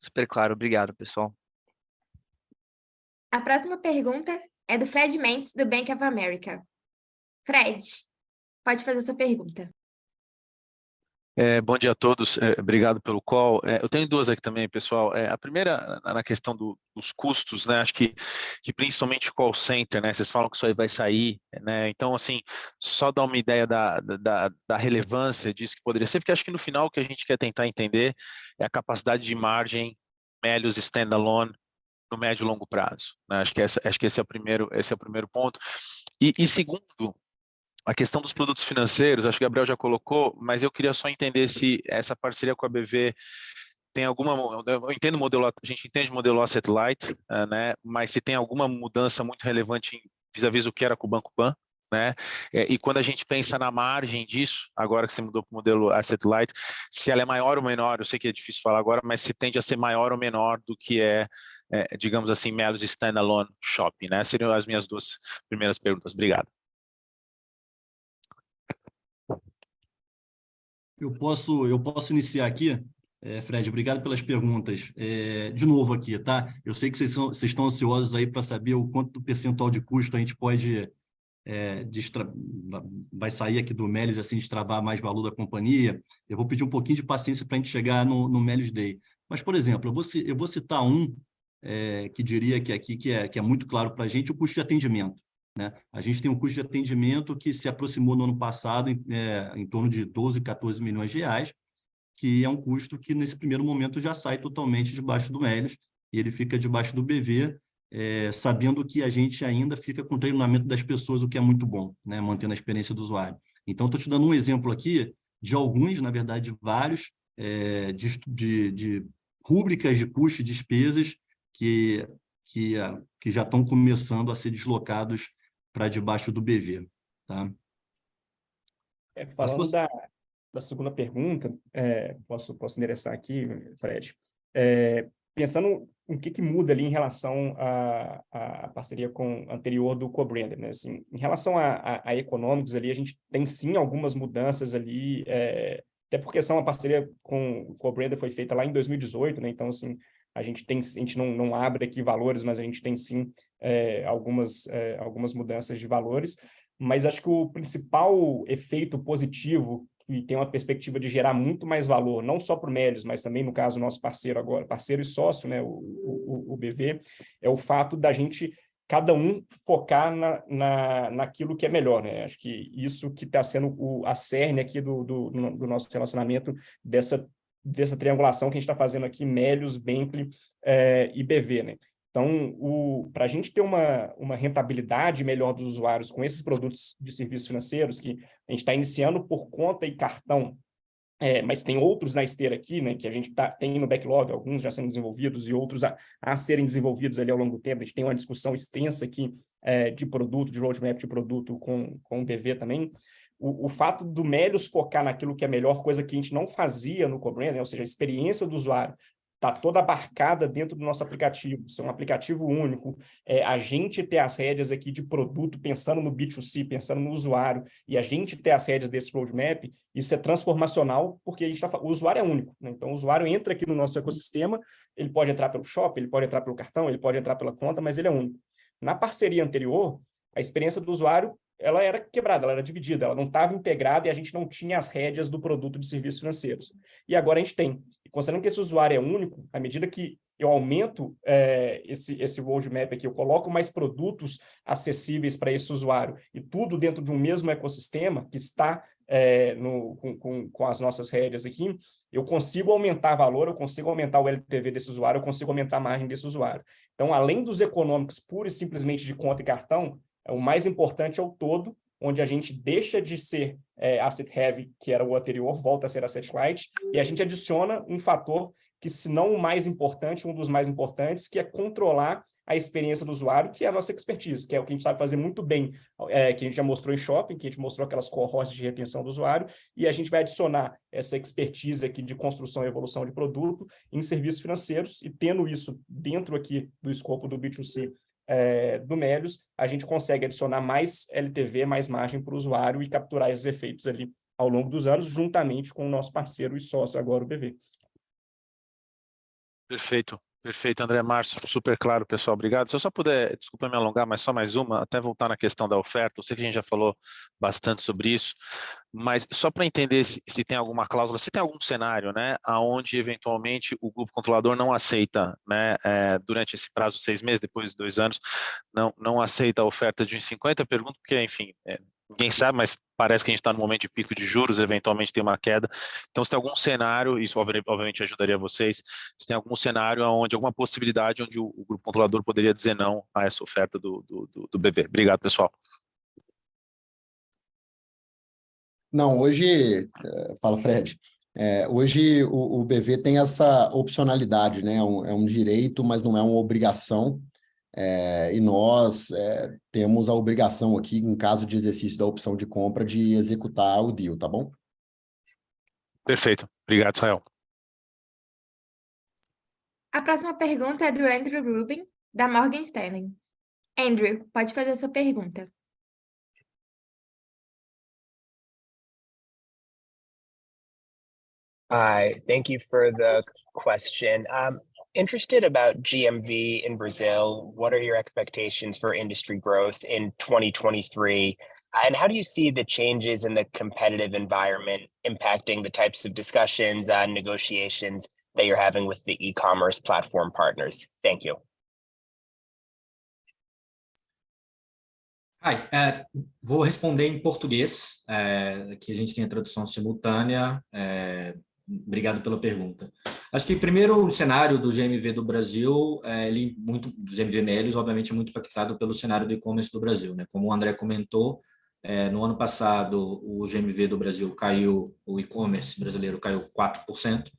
Super claro, obrigado, pessoal. A próxima pergunta é do Fred Mendes, do Bank of America. Fred, pode fazer a sua pergunta. Bom dia a todos, obrigado pelo call. Eu tenho duas aqui também, pessoal. A primeira, na questão dos custos, né? Acho que principalmente call center, né? Vocês falam que isso aí vai sair, né? Então, assim, só dar uma ideia da relevância disso que poderia ser, porque acho que no final o que a gente quer tentar entender é a capacidade de margem Melius standalone no médio e longo prazo, né? Acho que esse é o primeiro ponto. E segundo, a questão dos produtos financeiros, acho que o Gabriel já colocou, mas eu queria só entender se essa parceria com a BV tem alguma... Eu entendo o modelo, a gente entende o modelo asset light, né? Mas se tem alguma mudança muito relevante vis-à-vis o que era com o Banco Pan, né? E quando a gente pensa na margem disso, agora que você mudou para o modelo asset light, se ela é maior ou menor, eu sei que é difícil falar agora, mas se tende a ser maior ou menor do que digamos assim, Melius Standalone Shopping, né? Seriam as minhas duas primeiras perguntas. Obrigado. Eu posso iniciar aqui, Fred, obrigado pelas perguntas. De novo aqui, tá? Eu sei que vocês estão ansiosos aí para saber o quanto do percentual de custo a gente pode vai sair aqui do Melius, assim, destravar mais valor da companhia. Eu vou pedir um pouquinho de paciência para a gente chegar no Melius Day. Mas, por exemplo, eu vou citar que diria que aqui que é muito claro para a gente, o custo de atendimento. Né? A gente tem um custo de atendimento que se aproximou no ano passado em torno de 12, 14 milhões de reais, que é um custo que, nesse primeiro momento, já sai totalmente debaixo do Melius, e ele fica debaixo do BV, sabendo que a gente ainda fica com o treinamento das pessoas, o que é muito bom, né? Mantendo a experiência do usuário. Então, estou te dando um exemplo aqui de alguns, na verdade, vários, de rúbricas de custos e despesas que já estão começando a ser deslocados para debaixo do BV. Tá? Falando da segunda pergunta, posso endereçar aqui, Fred. Pensando o que muda ali em relação à parceria anterior do co-branded, né? Assim, em relação a econômicos ali, a gente tem sim algumas mudanças ali, até porque uma parceria com o co-branded foi feita lá em 2018, né? Então, assim, a gente não abre aqui valores, mas a gente tem sim algumas mudanças de valores. Mas acho que o principal efeito positivo, que tem uma perspectiva de gerar muito mais valor, não só para o Melius, mas também, no caso, o nosso parceiro agora, parceiro e sócio, né, o BV, é o fato da gente, cada um, focar naquilo que é melhor. Né? Acho que isso que está sendo a cerne aqui do nosso relacionamento, dessa triangulação que a gente está fazendo aqui, Melius, Bentley e BV, né? Então, para a gente ter uma rentabilidade melhor dos usuários com esses produtos de serviços financeiros, que a gente está iniciando por conta e cartão, mas tem outros na esteira aqui, né, que a gente tem no backlog, alguns já sendo desenvolvidos e outros a serem desenvolvidos ali ao longo do tempo. A gente tem uma discussão extensa aqui de produto, de roadmap de produto com o BV também. O fato do Melius focar naquilo que é a melhor coisa que a gente não fazia no co-brand, né, ou seja, a experiência do usuário, está toda abarcada dentro do nosso aplicativo, isso é um aplicativo único, a gente ter as rédeas aqui de produto, pensando no B2C, pensando no usuário, e a gente ter as rédeas desse roadmap, isso é transformacional, porque o usuário é único, né? Então, o usuário entra aqui no nosso ecossistema, ele pode entrar pelo shopping, ele pode entrar pelo cartão, ele pode entrar pela conta, mas ele é único. Na parceria anterior, a experiência do usuário ela era quebrada, ela era dividida, ela não estava integrada e a gente não tinha as rédeas do produto de serviços financeiros. E agora a gente tem. E considerando que esse usuário é único, à medida que eu aumento esse roadmap aqui, eu coloco mais produtos acessíveis para esse usuário, e tudo dentro de um mesmo ecossistema que está com as nossas rédeas aqui, eu consigo aumentar valor, eu consigo aumentar o LTV desse usuário, eu consigo aumentar a margem desse usuário. Então, além dos econômicos pura e simplesmente de conta e cartão, o mais importante é o todo, onde a gente deixa de ser asset heavy, que era o anterior, volta a ser asset light, e a gente adiciona um fator que, se não o mais importante, um dos mais importantes, que é controlar a experiência do usuário, que é a nossa expertise, que é o que a gente sabe fazer muito bem, que a gente já mostrou em shopping, que a gente mostrou aquelas cohorts de retenção do usuário, e a gente vai adicionar essa expertise aqui de construção e evolução de produto em serviços financeiros, e tendo isso dentro aqui do escopo do B2C do Melius, a gente consegue adicionar mais LTV, mais margem para o usuário e capturar esses efeitos ali ao longo dos anos, juntamente com o nosso parceiro e sócio agora, o BV. Perfeito. Perfeito, André. Márcio, super claro, pessoal, obrigado. Se eu só puder, desculpa me alongar, mas só mais uma, até voltar na questão da oferta, eu sei que a gente já falou bastante sobre isso, mas só para entender se tem alguma cláusula, se tem algum cenário, né, onde eventualmente o grupo controlador não aceita, né, durante esse prazo de 6 meses, depois de 2 anos, não aceita a oferta de 1,50, pergunto porque, enfim, ninguém sabe, mas parece que a gente está no momento de pico de juros, eventualmente tem uma queda. Então, se tem algum cenário, isso obviamente ajudaria vocês, se tem algum cenário onde, alguma possibilidade onde o grupo controlador poderia dizer não a essa oferta do BV. Obrigado, pessoal. Não, hoje, fala Fred, hoje o BV tem essa opcionalidade, né? É um direito, mas não é uma obrigação. E nós temos a obrigação aqui, em caso de exercício da opção de compra, de executar o deal, tá bom? Perfeito. Obrigado, Israel. A próxima pergunta é do Andrew Rubin, da Morgan Stanley. Andrew, pode fazer a sua pergunta. Hi, thank you for the question. Interested about GMV in Brazil. What are your expectations for industry growth in 2023? And how do you see the changes in the competitive environment impacting the types of discussions and negotiations that you're having with the e-commerce platform partners? Thank you. Vou responder em português, que a gente tem a tradução simultânea. Obrigado pela pergunta. Acho que primeiro o cenário do GMV do Brasil, do GMV Melius, obviamente, é muito impactado pelo cenário do e-commerce do Brasil, né? Como o André comentou, no ano passado o GMV do Brasil caiu, o e-commerce brasileiro caiu 4%,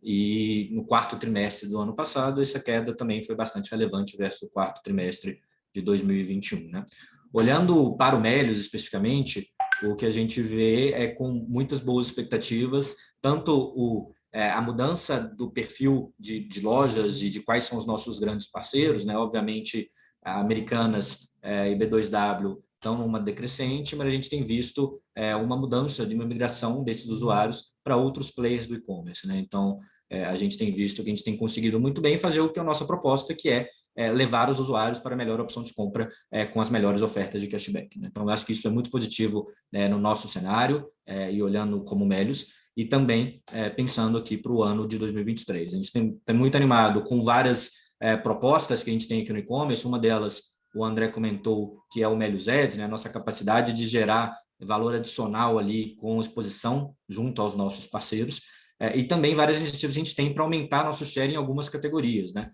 e no quarto trimestre do ano passado essa queda também foi bastante relevante versus o quarto trimestre de 2021, né? Olhando para o Melius especificamente, o que a gente vê é com muitas boas expectativas, tanto a mudança do perfil de lojas e de quais são os nossos grandes parceiros, né? Obviamente, Americanas e B2W estão numa decrescente, mas a gente tem visto uma mudança de uma migração desses usuários para outros players do e-commerce, né? Então, a gente tem visto que a gente tem conseguido muito bem fazer o que é a nossa proposta, que é levar os usuários para a melhor opção de compra com as melhores ofertas de cashback, né? Então, eu acho que isso é muito positivo no nosso cenário e olhando como Melius, e também pensando aqui para o ano de 2023. A gente tem muito animado com várias propostas que a gente tem aqui no e-commerce. Uma delas, o André comentou, que é o Melius Edge, né? A nossa capacidade de gerar valor adicional ali com exposição junto aos nossos parceiros. E também várias iniciativas a gente tem para aumentar nosso share em algumas categorias, né?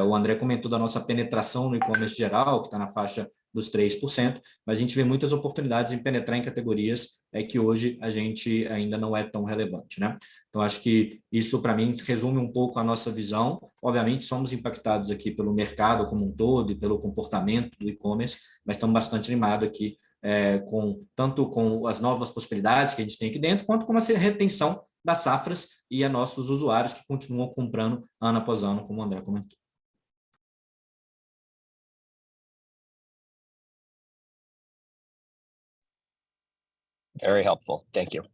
O André comentou da nossa penetração no e-commerce geral, que está na faixa dos 3%, mas a gente vê muitas oportunidades em penetrar em categorias que hoje a gente ainda não é tão relevante, né? Então, acho que isso, para mim, resume um pouco a nossa visão. Obviamente, somos impactados aqui pelo mercado como um todo e pelo comportamento do e-commerce, mas estamos bastante animados aqui tanto com as novas possibilidades que a gente tem aqui dentro, quanto com a retenção das safras e a nossos usuários que continuam comprando ano após ano, como o André comentou. Very helpful. Thank you.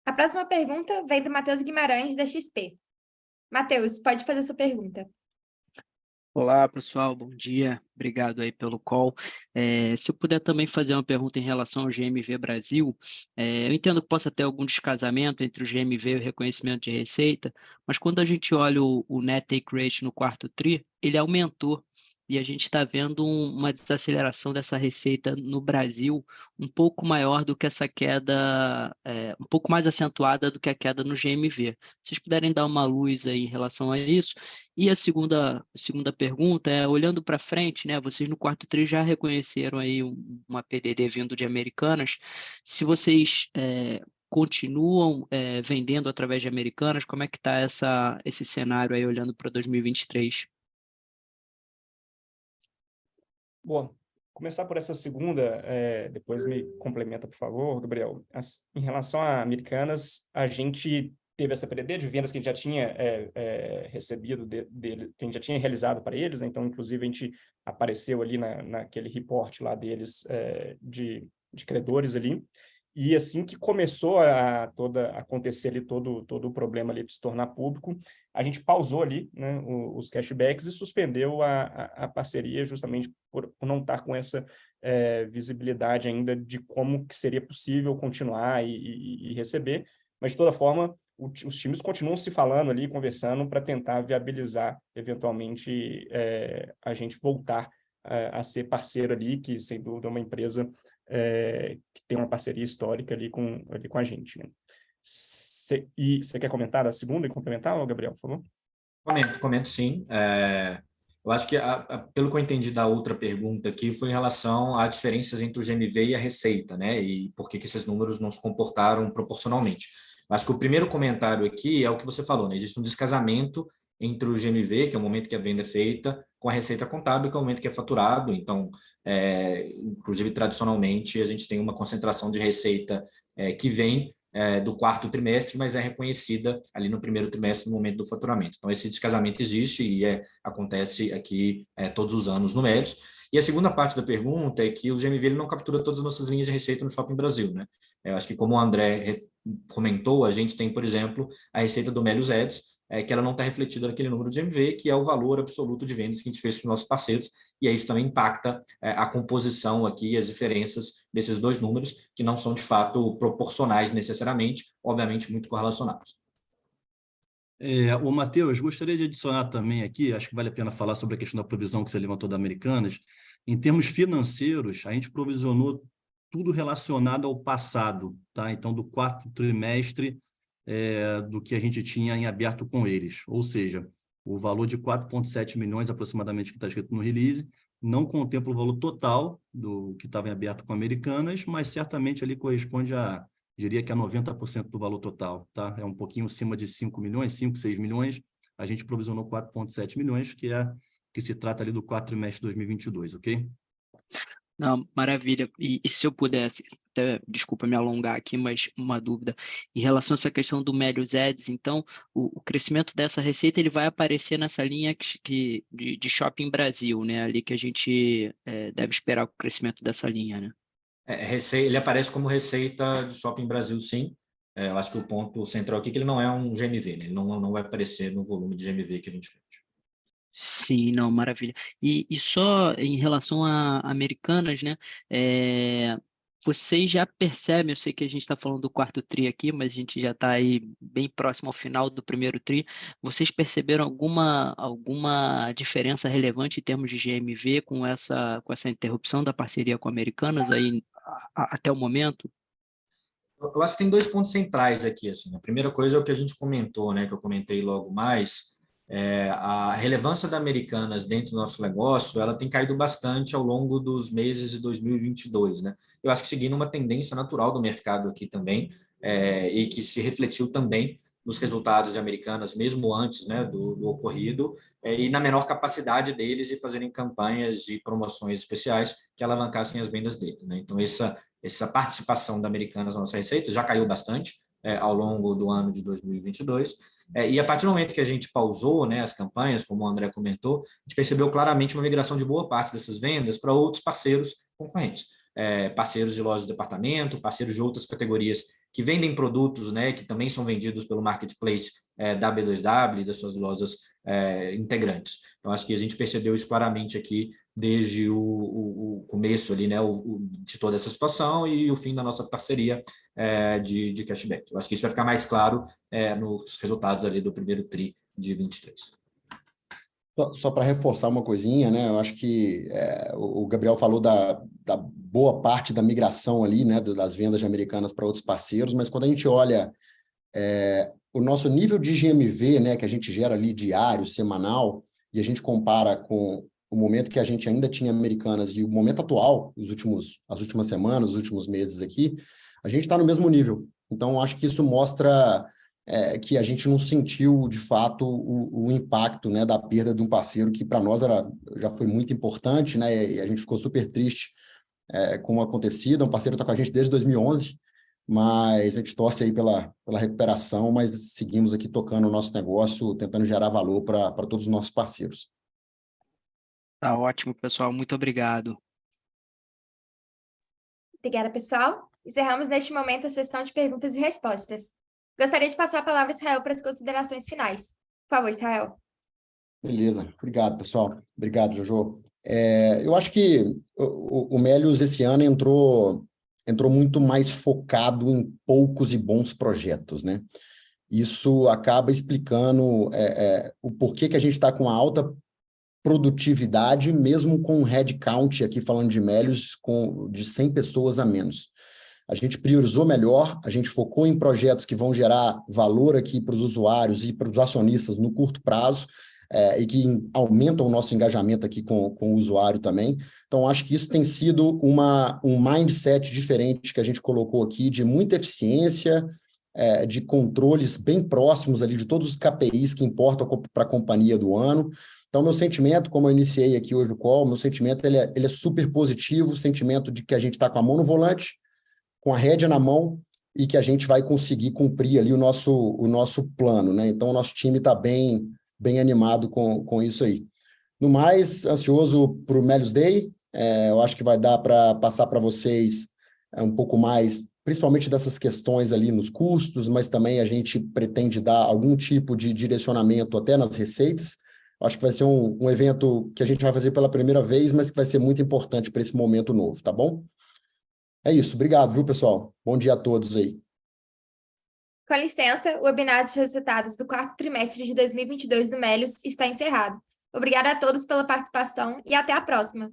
A próxima pergunta vem do Matheus Guimarães, da XP. Matheus, pode fazer sua pergunta. Olá, pessoal, bom dia. Obrigado aí pelo call. Se eu puder também fazer uma pergunta em relação ao GMV Brasil, eu entendo que possa ter algum descasamento entre o GMV e o reconhecimento de receita, mas quando a gente olha o Net Take Rate no quarto TRI, ele aumentou e a gente está vendo uma desaceleração dessa receita no Brasil um pouco maior do que essa queda, um pouco mais acentuada do que a queda no GMV. Se vocês puderem dar uma luz aí em relação a isso. E a segunda pergunta é, olhando para frente, né, vocês no quarto TRI já reconheceram aí uma PDD vindo de Americanas, se vocês continuam vendendo através de Americanas, como é que está esse cenário aí olhando para 2023? Bom, começar por essa segunda, depois me complementa, por favor, Gabriel. Em relação a Americanas, a gente teve essa PDD de vendas que a gente já tinha recebido dele, que a gente já tinha realizado para eles, né? Então, inclusive, a gente apareceu ali naquele report lá deles de credores ali, e assim que começou a acontecer ali todo o problema ali de se tornar público, a gente pausou ali, né, os cashbacks e suspendeu a parceria justamente por não estar com essa visibilidade ainda de como que seria possível continuar e receber, mas de toda forma os times continuam se falando ali, conversando para tentar viabilizar eventualmente a gente voltar a ser parceiro ali, que sem dúvida é uma empresa que tem uma parceria histórica ali com a gente, né? E você quer comentar a segunda e complementar, Gabriel, por favor? Comento sim. Eu acho que, pelo que eu entendi da outra pergunta aqui, foi em relação a diferenças entre o GMV e a receita, né? E por que esses números não se comportaram proporcionalmente. Eu acho que o primeiro comentário aqui é o que você falou, né? Existe um descasamento entre o GMV, que é o momento que a venda é feita, com a receita contábil, que é o momento que é faturado. Então, inclusive, tradicionalmente, a gente tem uma concentração de receita que vem do quarto trimestre, mas é reconhecida ali no primeiro trimestre, no momento do faturamento. Então, esse descasamento existe e acontece aqui todos os anos no Melios. E a segunda parte da pergunta é que o GMV ele não captura todas as nossas linhas de receita no Shopping Brasil, né? Eu acho que, como o André comentou, a gente tem, por exemplo, a receita do Melios Ads, que ela não está refletida naquele número de GMV, que é o valor absoluto de vendas que a gente fez com os nossos parceiros, e aí isso também impacta a composição aqui, as diferenças desses dois números, que não são, de fato, proporcionais necessariamente, obviamente muito correlacionados. O Matheus, gostaria de adicionar também aqui, acho que vale a pena falar sobre a questão da provisão que você levantou da Americanas. Em termos financeiros, a gente provisionou tudo relacionado ao passado, tá? Então, do quarto trimestre do que a gente tinha em aberto com eles. Ou seja, o valor de 4,7 milhões aproximadamente que está escrito no release não contempla o valor total do que estava em aberto com Americanas, mas certamente ali corresponde a, diria que a 90% do valor total, tá? É um pouquinho acima de 5 milhões, 5, 6 milhões, a gente provisionou 4,7 milhões, que se trata ali do quarto trimestre de 2022, ok? Não, maravilha. E se eu pudesse, até, desculpa me alongar aqui, mas uma dúvida. Em relação a essa questão do Melios Ads, então, o crescimento dessa receita ele vai aparecer nessa linha de Shopping Brasil, né? Ali que a gente deve esperar o crescimento dessa linha, né? Ele aparece como receita de Shopping Brasil, sim. Eu acho que o ponto central aqui é que ele não é um GMV, né? Ele não vai aparecer no volume de GMV que a gente vende. Sim, não, maravilha. E só em relação a Americanas, né? Vocês já percebem, eu sei que a gente está falando do quarto TRI aqui, mas a gente já está aí bem próximo ao final do primeiro TRI. Vocês perceberam alguma diferença relevante em termos de GMV com essa interrupção da parceria com Americanas aí até o momento? Eu acho que tem dois pontos centrais aqui. Assim. A primeira coisa é o que a gente comentou, né? Que eu comentei logo mais. A relevância da Americanas dentro do nosso negócio, ela tem caído bastante ao longo dos meses de 2022, né? Eu acho que seguindo uma tendência natural do mercado aqui também, e que se refletiu também nos resultados de Americanas, mesmo antes, né, do ocorrido, e na menor capacidade deles de fazerem campanhas de promoções especiais que alavancassem as vendas deles, né? Então, essa participação da Americanas na nossa receita já caiu bastante ao longo do ano de 2022, e a partir do momento que a gente pausou, né, as campanhas, como o André comentou, a gente percebeu claramente uma migração de boa parte dessas vendas para outros parceiros concorrentes, parceiros de lojas de departamento, parceiros de outras categorias que vendem produtos, né, que também são vendidos pelo marketplace da B2W e das suas lojas integrantes. Então, acho que a gente percebeu isso claramente aqui desde o começo ali, né, de toda essa situação e o fim da nossa parceria de cashback. Eu acho que isso vai ficar mais claro nos resultados ali do primeiro TRI de 23. Só para reforçar uma coisinha, né? Eu acho que o Gabriel falou da boa parte da migração ali, né? Das vendas de Americanas para outros parceiros, mas quando a gente olha o nosso nível de GMV, né? Que a gente gera ali diário, semanal, e a gente compara com o momento que a gente ainda tinha Americanas e o momento atual, as últimas semanas, os últimos meses aqui, a gente está no mesmo nível. Então, acho que isso mostra que a gente não sentiu, de fato, o impacto, né, da perda de um parceiro que, para nós, já foi muito importante, né, e a gente ficou super triste com o acontecido. Um parceiro está com a gente desde 2011, mas a gente torce aí pela recuperação, mas seguimos aqui tocando o nosso negócio, tentando gerar valor para todos os nossos parceiros. Tá ótimo, pessoal. Muito obrigado. Obrigada, pessoal. Encerramos neste momento a sessão de perguntas e respostas. Gostaria de passar a palavra a Israel para as considerações finais. Por favor, Israel. Beleza. Obrigado, pessoal. Obrigado, Jojo. Eu acho que o Melius esse ano entrou muito mais focado em poucos e bons projetos, né? Isso acaba explicando o porquê que a gente está com uma alta produtividade, mesmo com um headcount, aqui falando de Melius, de 100 pessoas a menos. A gente priorizou melhor, a gente focou em projetos que vão gerar valor aqui para os usuários e para os acionistas no curto prazo, e que aumentam o nosso engajamento aqui com o usuário também. Então, acho que isso tem sido um mindset diferente que a gente colocou aqui, de muita eficiência, de controles bem próximos ali de todos os KPIs que importam para a companhia do ano. Então, meu sentimento, como eu iniciei aqui hoje o call, meu sentimento ele é super positivo, o sentimento de que a gente está com a mão no volante, com a rédea na mão, e que a gente vai conseguir cumprir ali o nosso plano, né? Então, o nosso time está bem animado com isso aí. No mais, ansioso para o Melius Day. Eu acho que vai dar para passar para vocês um pouco mais, principalmente dessas questões ali nos custos, mas também a gente pretende dar algum tipo de direcionamento até nas receitas. Acho que vai ser um evento que a gente vai fazer pela primeira vez, mas que vai ser muito importante para esse momento novo, tá bom? É isso. Obrigado, viu, pessoal? Bom dia a todos aí. Com licença, o webinar de resultados do quarto trimestre de 2022 do Melius está encerrado. Obrigada a todos pela participação e até a próxima.